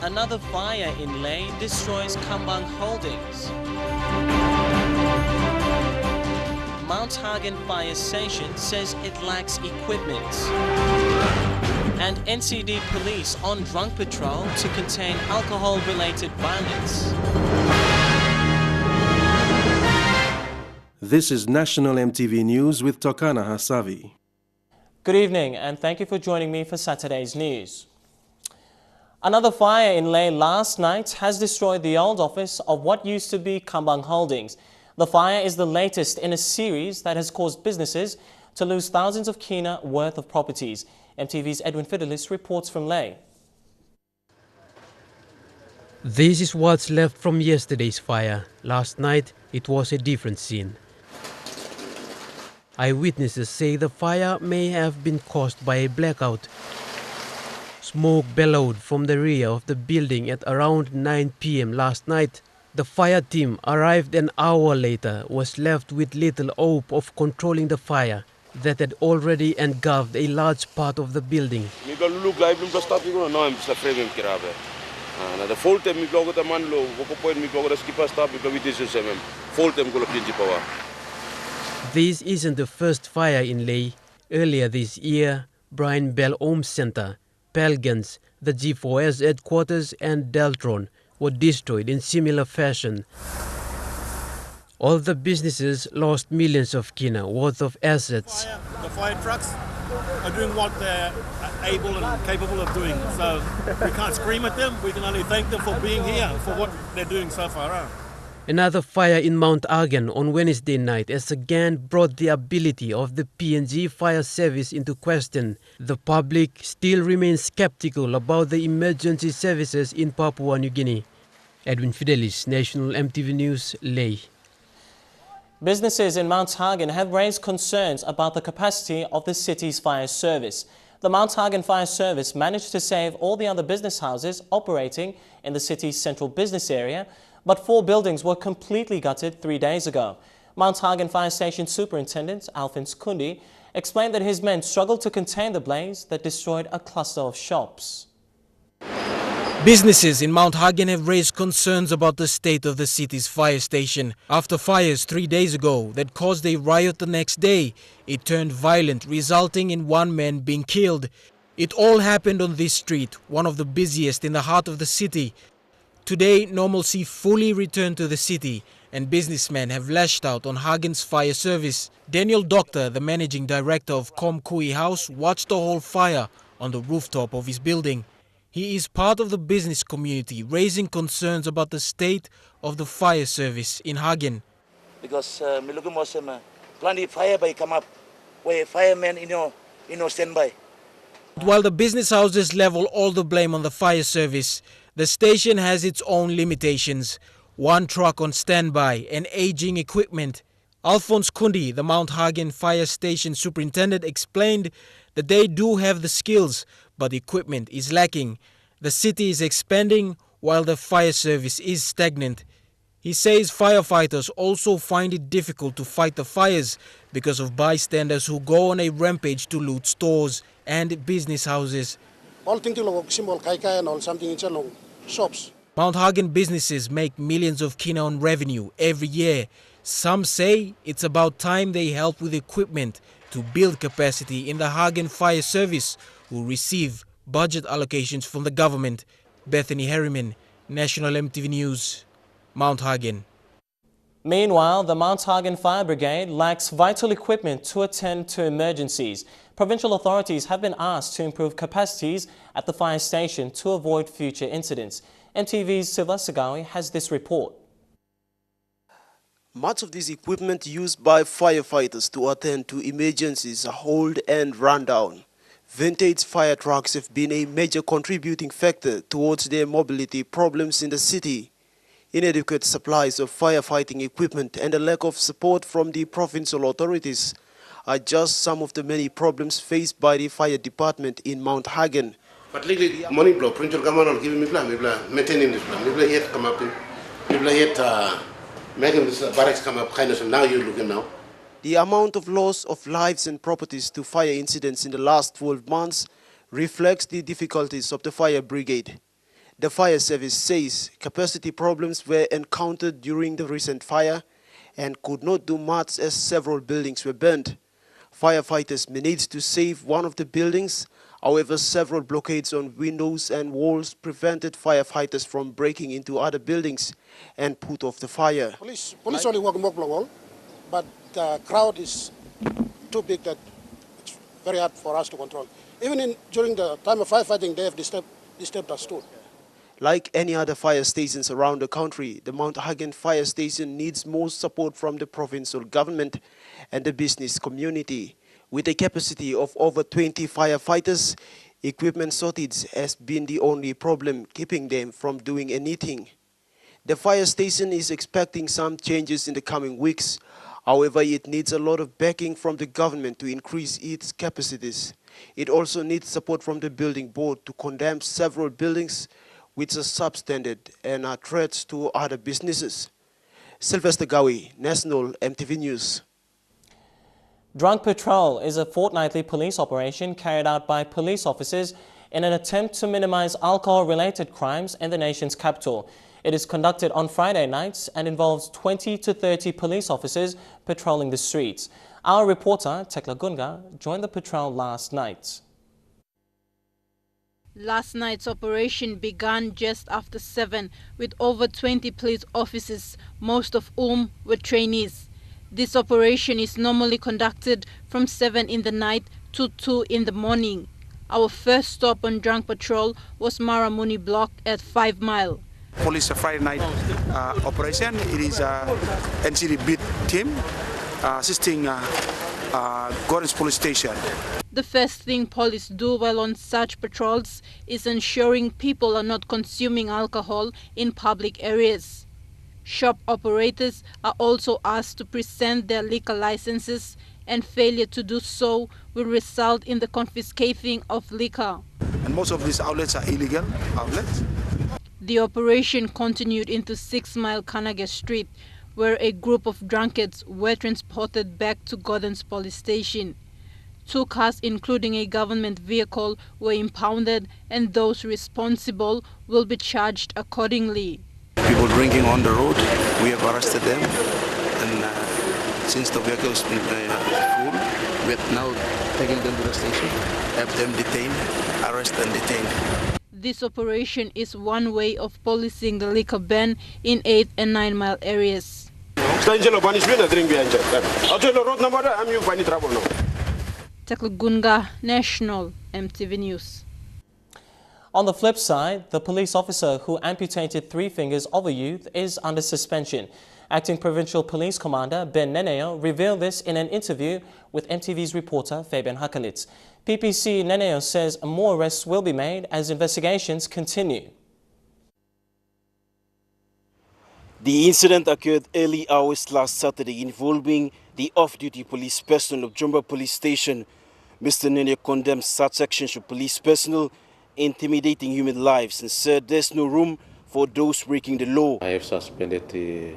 Another fire in Leh destroys Kambang Holdings. Mount Hagen Fire Station says it lacks equipment. And NCD police on drunk patrol to contain alcohol-related violence. This is National EMTV News with Tokana Hasavi. Good evening and thank you for joining me for Saturday's news. Another fire in Leh last night has destroyed the old office of what used to be Kambang Holdings. The fire is the latest in a series that has caused businesses to lose thousands of kina worth of properties. MTV's Edwin Fidelis reports from Leh. This is what's left from yesterday's fire. Last night, it was a different scene. Eyewitnesses say the fire may have been caused by a blackout. Smoke bellowed from the rear of the building at around 9 p.m. last night. The fire team arrived an hour later, was left with little hope of controlling the fire that had already engulfed a large part of the building. This isn't the first fire in Leh. Earlier this year, Brian Bell Home Center, Pelgans, the G4S headquarters and Deltron were destroyed in similar fashion. All the businesses lost millions of kina worth of assets. The fire trucks are doing what they're able and capable of doing. So we can't scream at them. We can only thank them for being here, for what they're doing so far. Another fire in Mount Hagen on Wednesday night has again brought the ability of the PNG fire service into question. The public still remains skeptical about the emergency services in Papua New Guinea. Edwin Fidelis, National EMTV News, Leh. Businesses in Mount Hagen have raised concerns about the capacity of the city's fire service. The Mount Hagen Fire Service managed to save all the other business houses operating in the city's central business area, but 4 buildings were completely gutted 3 days ago. Mount Hagen Fire Station Superintendent Alphonse Kundi explained that his men struggled to contain the blaze that destroyed a cluster of shops. Businesses in Mount Hagen have raised concerns about the state of the city's fire station. After fires 3 days ago that caused a riot the next day, it turned violent, resulting in 1 man being killed. It all happened on this street, one of the busiest in the heart of the city. Today, normalcy fully returned to the city and businessmen have lashed out on Hagen's fire service. Daniel Doctor, the managing director of Kom Kui House, watched the whole fire on the rooftop of his building. He is part of the business community, raising concerns about the state of the fire service in Hagen. Because plenty fire by come up, where firemen standby. While the business houses level all the blame on the fire service, the station has its own limitations. 1 truck on standby and aging equipment. Alphonse Kundi, the Mount Hagen Fire Station Superintendent, explained that they do have the skills, but equipment is lacking. The city is expanding while the fire service is stagnant. He says firefighters also find it difficult to fight the fires because of bystanders who go on a rampage to loot stores and business houses. Shops. Mount Hagen businesses make millions of kina on revenue every year. Some say it's about time they help with equipment to build capacity in the Hagen Fire Service, who receive budget allocations from the government. Bethany Harriman, National EMTV News, Mount Hagen. Meanwhile, the Mount Hagen Fire Brigade lacks vital equipment to attend to emergencies. Provincial authorities have been asked to improve capacities at the fire station to avoid future incidents. MTV's Siva Sagawi has this report. Much of this equipment used by firefighters to attend to emergencies are old and run down. Vintage fire trucks have been a major contributing factor towards their mobility problems in the city. Inadequate supplies of firefighting equipment and a lack of support from the provincial authorities are just some of the many problems faced by the fire department in Mount Hagen. But lately, money block, provincial government giving me plan, maintaining this plan, maybe yet come up, maybe yet making this barracks come up, kind of, so now you're looking now. The amount of loss of lives and properties to fire incidents in the last 12 months reflects the difficulties of the fire brigade. The fire service says capacity problems were encountered during the recent fire and could not do much as several buildings were burned. Firefighters managed to save one of the buildings. However, several blockades on windows and walls prevented firefighters from breaking into other buildings and put off the fire. Police only work Moklo wall, but the crowd is too big that it's very hard for us to control. Even during the time of firefighting, they have disturbed us too. Like any other fire stations around the country, the Mount Hagen fire station needs more support from the provincial government and the business community. With a capacity of over 20 firefighters, equipment shortage has been the only problem keeping them from doing anything. The fire station is expecting some changes in the coming weeks. However, it needs a lot of backing from the government to increase its capacities. It also needs support from the building board to condemn several buildings which are substandard and are threats to other businesses. Sylvester Gawi, National EMTV News. Drunk Patrol is a fortnightly police operation carried out by police officers in an attempt to minimize alcohol-related crimes in the nation's capital. It is conducted on Friday nights and involves 20 to 30 police officers patrolling the streets. Our reporter, Tekla Gunga, joined the patrol last night. Last night's operation began just after 7 with over 20 police officers, most of whom were trainees. This operation is normally conducted from 7 in the night to 2 in the morning. Our first stop on Drunk Patrol was Maramuni Block at 5 Mile. Police Friday night operation. It is a NCD beat team assisting Gordon's police station. The first thing police do while on such patrols is ensuring people are not consuming alcohol in public areas. Shop operators are also asked to present their liquor licenses, and failure to do so will result in the confiscating of liquor. And most of these outlets are illegal outlets. The operation continued into 6 Mile Kanage Street, where a group of drunkards were transported back to Gordon's police station. 2 cars, including a government vehicle, were impounded, and those responsible will be charged accordingly. People drinking on the road, we have arrested them, and since the vehicle has been full, we are now taking them to the station, have them detained, arrest and detained. This operation is one way of policing the liquor ban in 8 and 9 Mile areas. Teklugunga, National EMTV News. On the flip side, the police officer who amputated 3 fingers of a youth is under suspension. Acting Provincial Police Commander Ben Neneo revealed this in an interview with MTV's reporter Fabian Hakalitz. PPC Neneo says more arrests will be made as investigations continue. The incident occurred early hours last Saturday involving the off-duty police personnel of Jumba Police Station. Mr. Neneo condemned such actions of police personnel intimidating human lives and said there's no room for those breaking the law. I have suspended a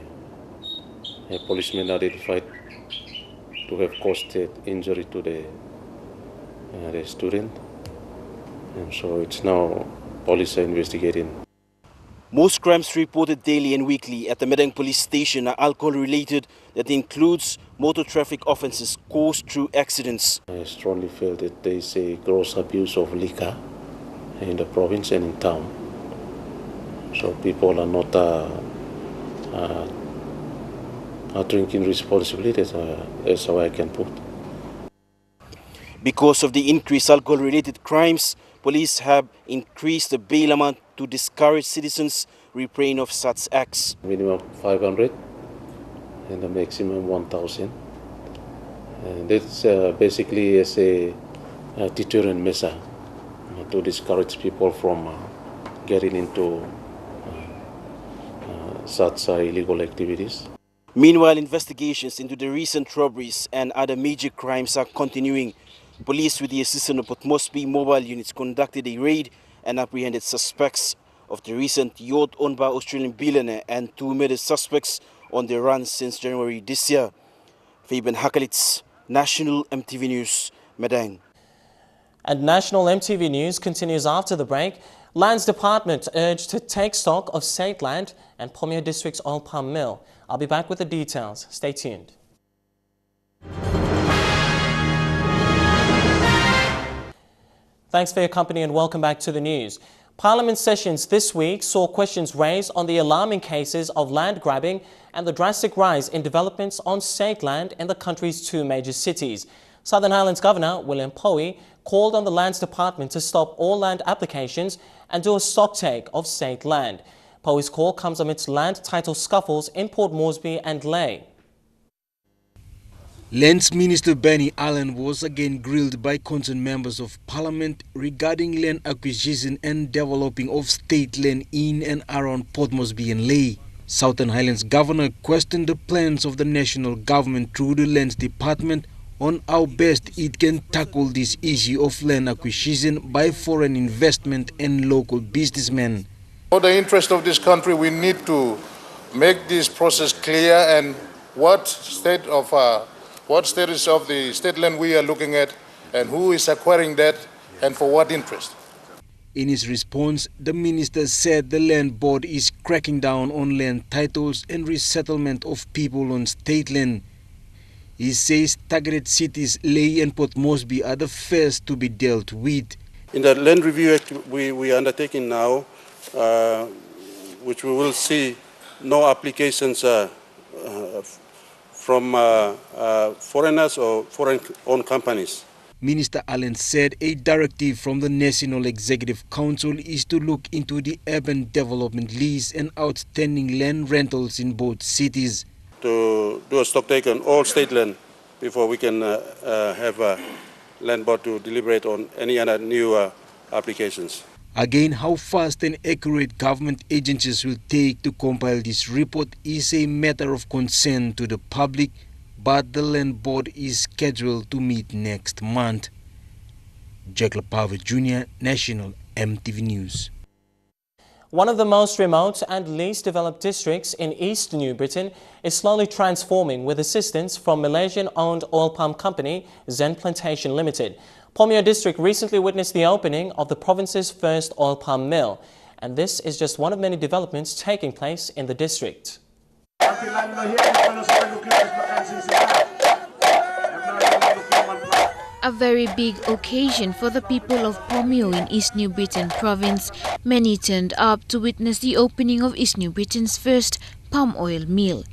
policeman identified to have caused injury to the student, and so it's now police are investigating. Most crimes reported daily and weekly at the Medang Police Station are alcohol-related. That includes motor traffic offences caused through accidents. I strongly feel that there is a gross abuse of liquor in the province and in town. So people are not drinking responsibly. That's how I can put. Because of the increased alcohol-related crimes, police have increased the bail amount to discourage citizens refrain of such acts. Minimum 500 and the maximum 1,000. And that's basically as a deterrent measure to discourage people from getting into such illegal activities. Meanwhile, investigations into the recent robberies and other major crimes are continuing. Police, with the assistance of Port Moresby mobile units, conducted a raid and apprehended suspects of the recent yacht owned by Australian billionaire and 2 murder suspects on the run since January this year. Fabian Hakalitz, National EMTV News, Medang. And National EMTV News continues after the break. Lands Department urged to take stock of state land and Pomio District's oil palm mill. I'll be back with the details. Stay tuned. Thanks for your company and welcome back to the news. Parliament sessions this week saw questions raised on the alarming cases of land grabbing and the drastic rise in developments on state land in the country's two major cities. Southern Highlands Governor William Powie called on the Lands Department to stop all land applications and do a stocktake of state land. Powie's call comes amidst land title scuffles in Port Moresby and Lae. Lands Minister Benny Allen was again grilled by concerned members of Parliament regarding land acquisition and developing of state land in and around Port Moresby and Lae. Southern Highlands Governor questioned the plans of the national government through the Lands Department on how best it can tackle this issue of land acquisition by foreign investment and local businessmen. For the interest of this country, we need to make this process clear and what status of the state land we are looking at and who is acquiring that and for what interest. In his response, the minister said the land board is cracking down on land titles and resettlement of people on state land. He says targeted cities, Lae and Port Moresby, are the first to be dealt with. In the land review we are undertaking now, which we will see no applications from foreigners or foreign-owned companies. Minister Allen said a directive from the National Executive Council is to look into the urban development lease and outstanding land rentals in both cities. To do a stocktake on all state land before we can have a land board to deliberate on any other new applications. Again, how fast and accurate government agencies will take to compile this report is a matter of concern to the public, but the land board is scheduled to meet next month. Jack Lapave Jr., National EMTV News. One of the most remote and least developed districts in East New Britain is slowly transforming with assistance from Malaysian-owned oil palm company Zen Plantation Limited. Pomio District recently witnessed the opening of the province's first oil palm mill, and this is just one of many developments taking place in the district. A very big occasion for the people of Pomio in East New Britain province. Many turned up to witness the opening of East New Britain's first palm oil mill.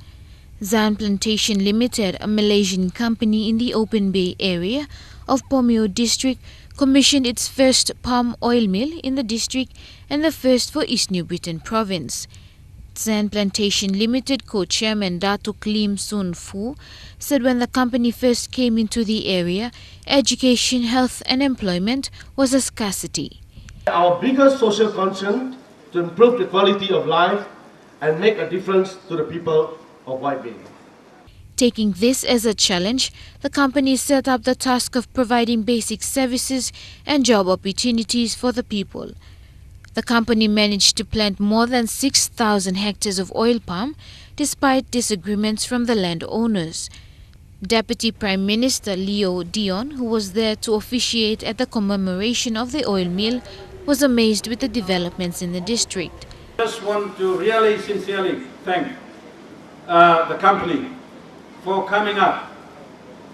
Zen Plantation Limited, a Malaysian company in the Open Bay area of Pomio District, commissioned its first palm oil mill in the district and the first for East New Britain province. Zen Plantation Limited co-chairman Datuk Lim Sun Fu said when the company first came into the area, education, health and employment was a scarcity. Our biggest social concern to improve the quality of life and make a difference to the people of White Bay. Taking this as a challenge, the company set up the task of providing basic services and job opportunities for the people. The company managed to plant more than 6,000 hectares of oil palm despite disagreements from the landowners. Deputy Prime Minister Leo Dion, who was there to officiate at the commemoration of the oil mill, was amazed with the developments in the district. I just want to really sincerely thank the company for coming up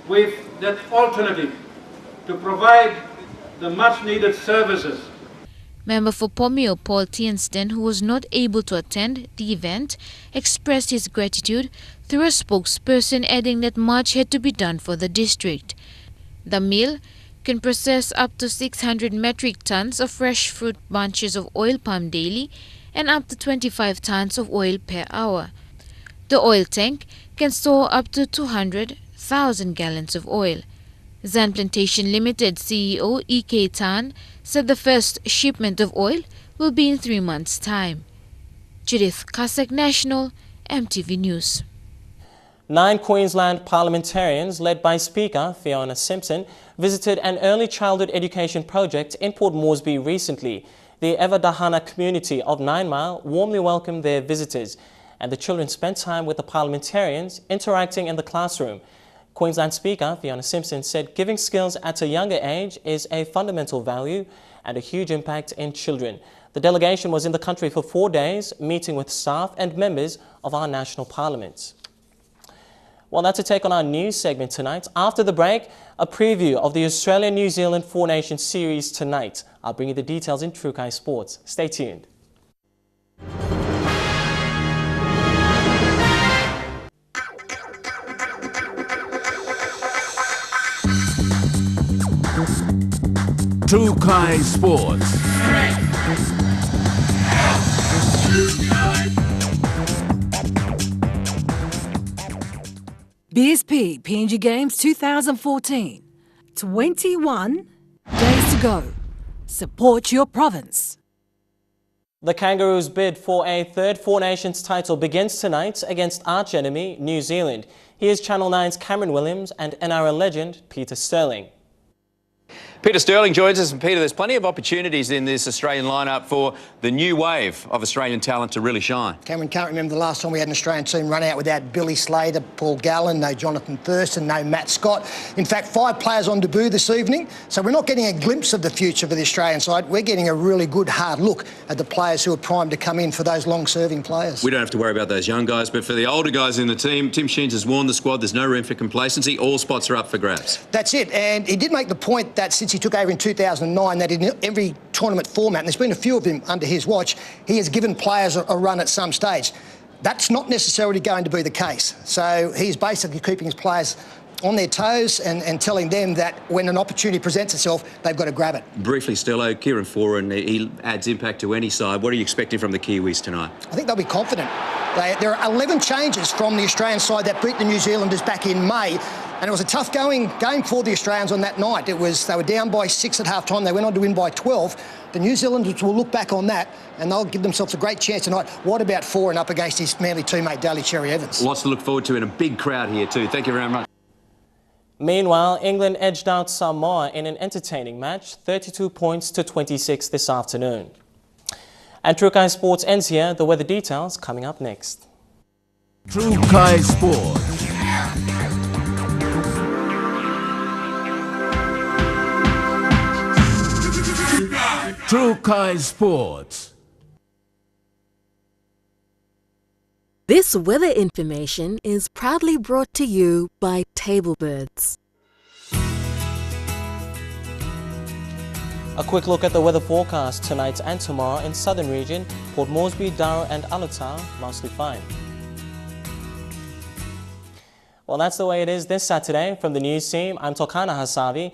with that alternative to provide the much needed services. Member for Pomio Paul Tienston, who was not able to attend the event, expressed his gratitude through a spokesperson, adding that much had to be done for the district. The mill can process up to 600 metric tons of fresh fruit bunches of oil palm daily and up to 25 tons of oil per hour. The oil tank can store up to 200,000 gallons of oil. Zen Plantation Limited CEO E.K. Tan said the first shipment of oil will be in 3 months' time. Judith Kasek, National EMTV News. 9 Queensland parliamentarians, led by Speaker Fiona Simpson, visited an early childhood education project in Port Moresby recently. The Evadahana community of 9 Mile warmly welcomed their visitors, and the children spent time with the parliamentarians interacting in the classroom. Queensland Speaker Fiona Simpson said giving skills at a younger age is a fundamental value and a huge impact in children. The delegation was in the country for 4 days, meeting with staff and members of our national parliament. Well, that's a take on our news segment tonight. After the break, a preview of the Australia-New Zealand Four Nations series tonight. I'll bring you the details in True Kai Sports. Stay tuned. True Kai Sports. BSP PNG Games 2014. 21 days to go. Support your province. The Kangaroos' bid for a third Four Nations title begins tonight against arch-enemy New Zealand. Here's Channel 9's Cameron Williams and NRL legend Peter Sterling. Peter Sterling joins us, and Peter, there's plenty of opportunities in this Australian lineup for the new wave of Australian talent to really shine. Cameron, can't remember the last time we had an Australian team run out without Billy Slater, Paul Gallen, no Jonathan Thurston, no Matt Scott. In fact, 5 players on debut this evening, so we're not getting a glimpse of the future for the Australian side. We're getting a really good hard look at the players who are primed to come in for those long-serving players. We don't have to worry about those young guys, but for the older guys in the team, Tim Sheens has warned the squad there's no room for complacency. All spots are up for grabs. That's it, and he did make the point that since he took over in 2009, that in every tournament format, and there's been a few of them under his watch, he has given players a run at some stage. That's not necessarily going to be the case. So he's basically keeping his players on their toes and telling them that when an opportunity presents itself, they've got to grab it. Briefly, Stello, Kieran Foran, he adds impact to any side. What are you expecting from the Kiwis tonight? I think they'll be confident. There are 11 changes from the Australian side that beat the New Zealanders back in May. And it was a tough game for the Australians on that night. They were down by 6 at half-time. They went on to win by 12. The New Zealanders will look back on that and they'll give themselves a great chance tonight. What about Foran up against his manly teammate, Daly Cherry Evans? Lots to look forward to, and a big crowd here too. Thank you very much. Meanwhile, England edged out Samoa in an entertaining match, 32 points to 26 this afternoon. And True Kai Sports ends here. The weather details coming up next. True Kai Sports. True Kai Sports. This weather information is proudly brought to you by Tablebirds. A quick look at the weather forecast tonight and tomorrow in southern region, Port Moresby, Darrow and Alotau, mostly fine. Well, that's the way it is this Saturday. From the news team, I'm Tokana Hasavi.